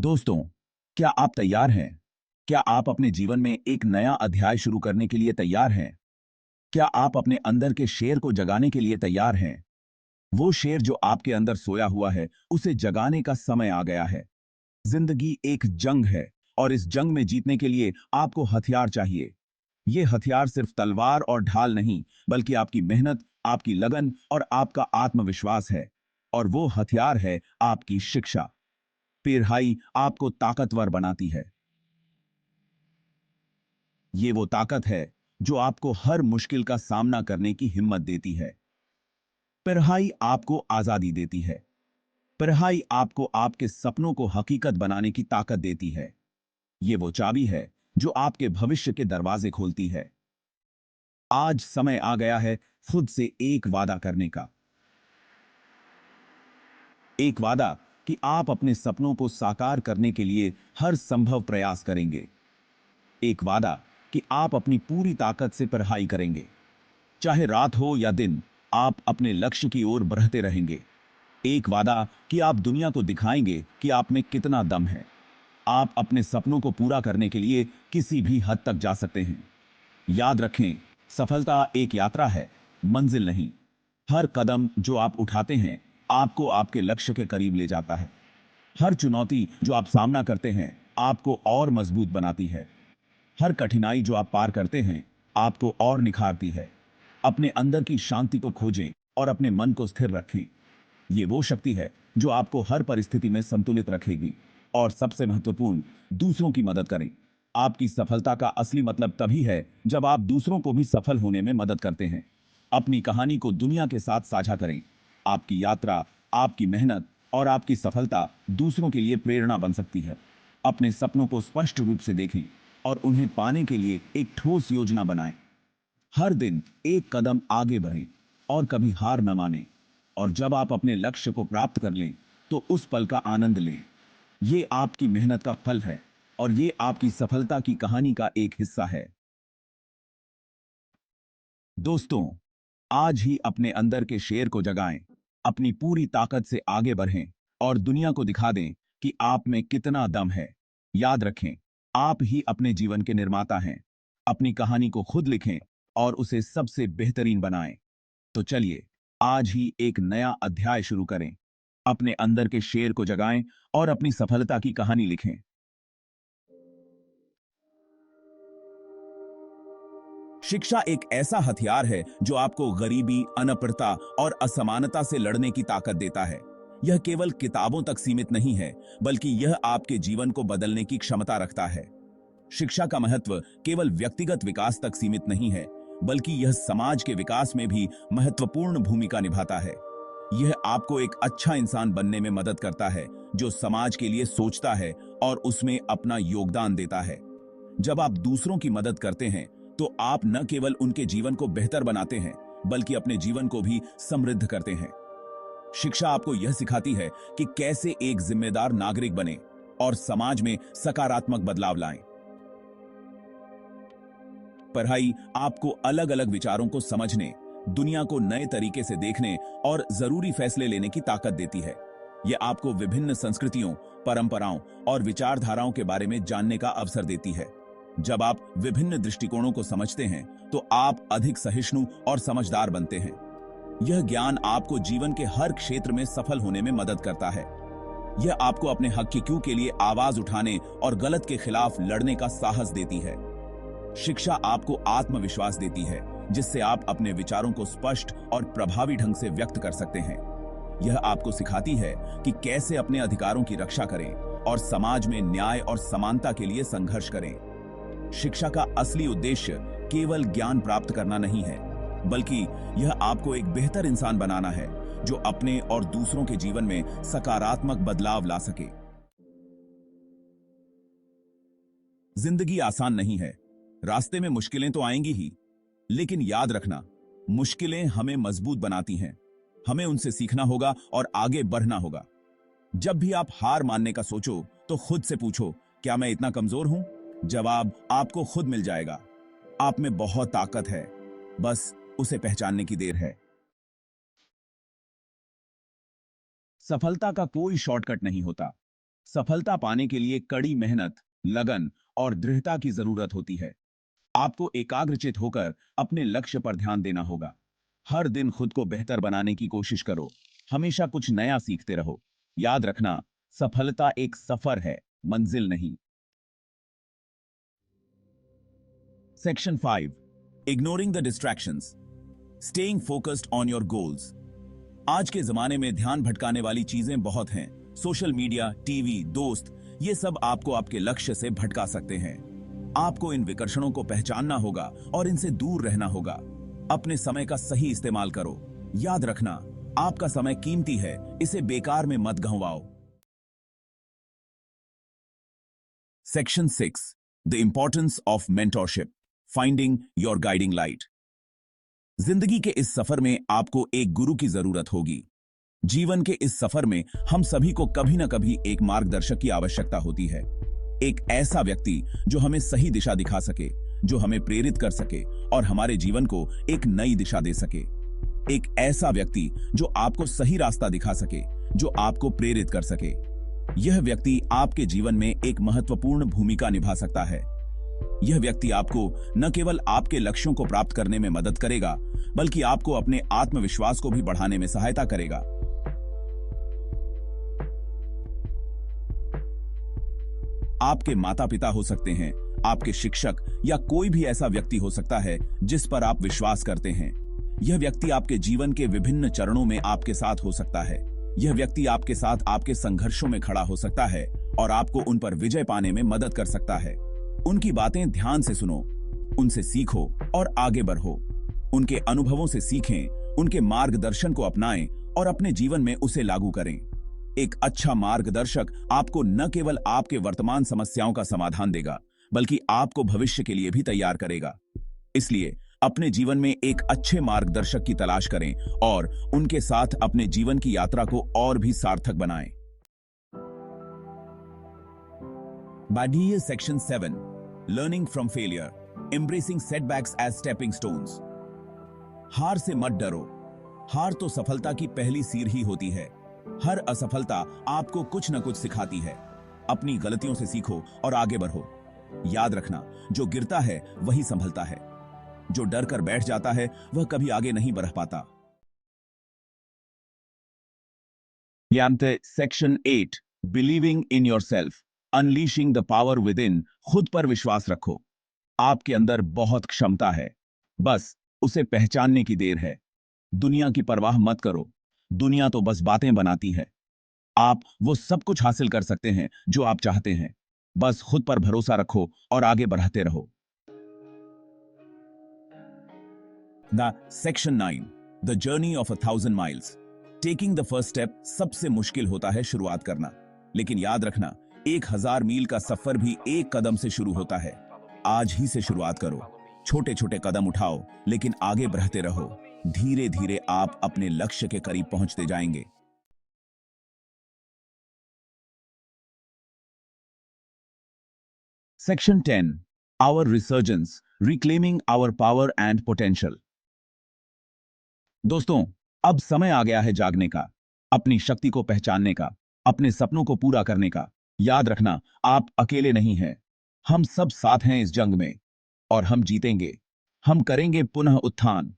दोस्तों, क्या आप तैयार हैं? क्या आप अपने जीवन में एक नया अध्याय शुरू करने के लिए तैयार हैं? क्या आप अपने अंदर के शेर को जगाने के लिए तैयार हैं? वो शेर जो आपके अंदर सोया हुआ है, उसे जगाने का समय आ गया है। जिंदगी एक जंग है और इस जंग में जीतने के लिए आपको हथियार चाहिए। ये हथियार सिर्फ तलवार और ढाल नहीं, बल्कि आपकी मेहनत, आपकी लगन और आपका आत्मविश्वास है। और वो हथियार है आपकी शिक्षा। पढ़ाई आपको ताकतवर बनाती है। ये वो ताकत है जो आपको हर मुश्किल का सामना करने की हिम्मत देती है। पढ़ाई आपको आजादी देती है। पढ़ाई आपको आपके सपनों को हकीकत बनाने की ताकत देती है। ये वो चाबी है जो आपके भविष्य के दरवाजे खोलती है। आज समय आ गया है खुद से एक वादा करने का। एक वादा कि आप अपने सपनों को साकार करने के लिए हर संभव प्रयास करेंगे। एक वादा कि आप अपनी पूरी ताकत से पढ़ाई करेंगे। चाहे रात हो या दिन, आप अपने लक्ष्य की ओर बढ़ते रहेंगे। एक वादा कि आप दुनिया को दिखाएंगे कि आप में कितना दम है। आप अपने सपनों को पूरा करने के लिए किसी भी हद तक जा सकते हैं। याद रखें, सफलता एक यात्रा है, मंजिल नहीं। हर कदम जो आप उठाते हैं, आपको आपके लक्ष्य के करीब ले जाता है। हर चुनौती जो आप सामना करते हैं, आपको और मजबूत बनाती है। हर कठिनाई जो आप पार करते हैं, आपको और निखारती है। अपने अंदर की शांति को खोजें और अपने मन को स्थिर रखें। ये वो शक्ति है जो आपको हर परिस्थिति में संतुलित रखेगी। और सबसे महत्वपूर्ण, दूसरों की मदद करें। आपकी सफलता का असली मतलब तभी है जब आप दूसरों को भी सफल होने में मदद करते हैं। अपनी कहानी को दुनिया के साथ साझा करें। आपकी यात्रा, आपकी मेहनत और आपकी सफलता दूसरों के लिए प्रेरणा बन सकती है। अपने सपनों को स्पष्ट रूप से देखें और उन्हें पाने के लिए एक ठोस योजना बनाएं। हर दिन एक कदम आगे बढ़ें और कभी हार न मानें। और जब आप अपने लक्ष्य को प्राप्त कर लें, तो उस पल का आनंद लें। ये आपकी मेहनत का फल है और ये आपकी सफलता की कहानी का एक हिस्सा है। दोस्तों, आज ही अपने अंदर के शेर को जगाएं, अपनी पूरी ताकत से आगे बढ़ें और दुनिया को दिखा दें कि आप में कितना दम है। याद रखें, आप ही अपने जीवन के निर्माता हैं। अपनी कहानी को खुद लिखें और उसे सबसे बेहतरीन बनाएं। तो चलिए, आज ही एक नया अध्याय शुरू करें। अपने अंदर के शेर को जगाएं और अपनी सफलता की कहानी लिखें। शिक्षा एक ऐसा हथियार है जो आपको गरीबी, अनपढ़ता और असमानता से लड़ने की ताकत देता है। यह केवल किताबों तक सीमित नहीं है, बल्कि यह आपके जीवन को बदलने की क्षमता रखता है। शिक्षा का महत्व केवल व्यक्तिगत विकास तक सीमित नहीं है, बल्कि यह समाज के विकास में भी महत्वपूर्ण भूमिका निभाता है। यह आपको एक अच्छा इंसान बनने में मदद करता है, जो समाज के लिए सोचता है और उसमें अपना योगदान देता है। जब आप दूसरों की मदद करते हैं, तो आप न केवल उनके जीवन को बेहतर बनाते हैं, बल्कि अपने जीवन को भी समृद्ध करते हैं। शिक्षा आपको यह सिखाती है कि कैसे एक जिम्मेदार नागरिक बने और समाज में सकारात्मक बदलाव लाएं। पढ़ाई आपको अलग अलग विचारों को समझने, दुनिया को नए तरीके से देखने और जरूरी फैसले लेने की ताकत देती है। यह आपको विभिन्न संस्कृतियों, परंपराओं और विचारधाराओं के बारे में जानने का अवसर देती है। जब आप विभिन्न दृष्टिकोणों को समझते हैं, तो आप अधिक सहिष्णु और समझदार बनते हैं। यह ज्ञान आपको जीवन के हर क्षेत्र में सफल होने में मदद करता है। यह आपको अपने हक की क्यों के लिए आवाज उठाने और गलत के खिलाफ लड़ने का साहस देती है। शिक्षा आपको आत्मविश्वास देती है, जिससे आप अपने विचारों को स्पष्ट और प्रभावी ढंग से व्यक्त कर सकते हैं। यह आपको सिखाती है कि कैसे अपने अधिकारों की रक्षा करें और समाज में न्याय और समानता के लिए संघर्ष करें। शिक्षा का असली उद्देश्य केवल ज्ञान प्राप्त करना नहीं है, बल्कि यह आपको एक बेहतर इंसान बनाना है, जो अपने और दूसरों के जीवन में सकारात्मक बदलाव ला सके। जिंदगी आसान नहीं है। रास्ते में मुश्किलें तो आएंगी ही, लेकिन याद रखना, मुश्किलें हमें मजबूत बनाती हैं। हमें उनसे सीखना होगा और आगे बढ़ना होगा। जब भी आप हार मानने का सोचो, तो खुद से पूछो, क्या मैं इतना कमजोर हूं? जवाब आपको खुद मिल जाएगा। आप में बहुत ताकत है, बस उसे पहचानने की देर है। सफलता का कोई शॉर्टकट नहीं होता। सफलता पाने के लिए कड़ी मेहनत, लगन और दृढ़ता की जरूरत होती है। आपको एकाग्रचित होकर अपने लक्ष्य पर ध्यान देना होगा। हर दिन खुद को बेहतर बनाने की कोशिश करो। हमेशा कुछ नया सीखते रहो। याद रखना, सफलता एक सफर है, मंजिल नहीं। Section 5, ignoring the distractions, staying focused on your goals. आज के जमाने में ध्यान भटकाने वाली चीजें बहुत हैं। सोशल मीडिया, टीवी, दोस्त, ये सब आपको आपके लक्ष्य से भटका सकते हैं। आपको इन विकर्षणों को पहचानना होगा और इनसे दूर रहना होगा। अपने समय का सही इस्तेमाल करो। याद रखना, आपका समय कीमती है, इसे बेकार में मत गंवाओ। Section 6, the importance of mentorship, finding your guiding light. जिंदगी के इस सफर में आपको एक गुरु की जरूरत होगी। जीवन के इस सफर में हम सभी को कभी ना कभी एक मार्गदर्शक की आवश्यकता होती है। एक ऐसा व्यक्ति जो हमें सही दिशा दिखा सके, जो हमें प्रेरित कर सके और हमारे जीवन को एक नई दिशा दे सके। एक ऐसा व्यक्ति जो आपको सही रास्ता दिखा सके, जो आपको प्रेरित कर सके। यह व्यक्ति आपके जीवन में एक महत्वपूर्ण भूमिका निभा सकता है। यह व्यक्ति आपको न केवल आपके लक्ष्यों को प्राप्त करने में मदद करेगा, बल्कि आपको अपने आत्मविश्वास को भी बढ़ाने में सहायता करेगा। आपके माता पिता हो सकते हैं, आपके शिक्षक या कोई भी ऐसा व्यक्ति हो सकता है जिस पर आप विश्वास करते हैं। यह व्यक्ति आपके जीवन के विभिन्न चरणों में आपके साथ हो सकता है। यह व्यक्ति आपके साथ आपके संघर्षों में खड़ा हो सकता है और आपको उन पर विजय पाने में मदद कर सकता है। उनकी बातें ध्यान से सुनो, उनसे सीखो और आगे बढ़ो। उनके अनुभवों से सीखें, उनके मार्गदर्शन को अपनाएं और अपने जीवन में उसे लागू करें। एक अच्छा मार्गदर्शक आपको न केवल आपके वर्तमान समस्याओं का समाधान देगा, बल्कि आपको भविष्य के लिए भी तैयार करेगा। इसलिए अपने जीवन में एक अच्छे मार्गदर्शक की तलाश करें और उनके साथ अपने जीवन की यात्रा को और भी सार्थक बनाएं। बाडीय section 7, learning from failure, embracing setbacks as stepping stones. हार से मत डरो। हार तो सफलता की पहली सीढ़ी ही होती है। हर असफलता आपको कुछ न कुछ सिखाती है। अपनी गलतियों से सीखो और आगे बढ़ो। याद रखना, जो गिरता है वही संभलता है। जो डर कर बैठ जाता है वह कभी आगे नहीं बढ़ पाता। Section 8, believing in yourself, unleashing the power with in. खुद पर विश्वास रखो। आपके अंदर बहुत क्षमता है, बस उसे पहचानने की देर है। दुनिया की परवाह मत करो। दुनिया तो बस बातें बनाती है। आप वो सब कुछ हासिल कर सकते हैं जो आप चाहते हैं। बस खुद पर भरोसा रखो और आगे बढ़ते रहो। Section 9, the journey of 1000 miles, taking the first step. सबसे मुश्किल होता है शुरुआत करना, लेकिन याद रखना, 1000 मील का सफर भी एक कदम से शुरू होता है। आज ही से शुरुआत करो। छोटे छोटे कदम उठाओ, लेकिन आगे बढ़ते रहो। धीरे धीरे आप अपने लक्ष्य के करीब पहुंचते जाएंगे। Section 10, our resurgence, reclaiming our power and potential. दोस्तों, अब समय आ गया है जागने का, अपनी शक्ति को पहचानने का, अपने सपनों को पूरा करने का। याद रखना, आप अकेले नहीं हैं। हम सब साथ हैं इस जंग में और हम जीतेंगे। हम करेंगे पुनः उत्थान।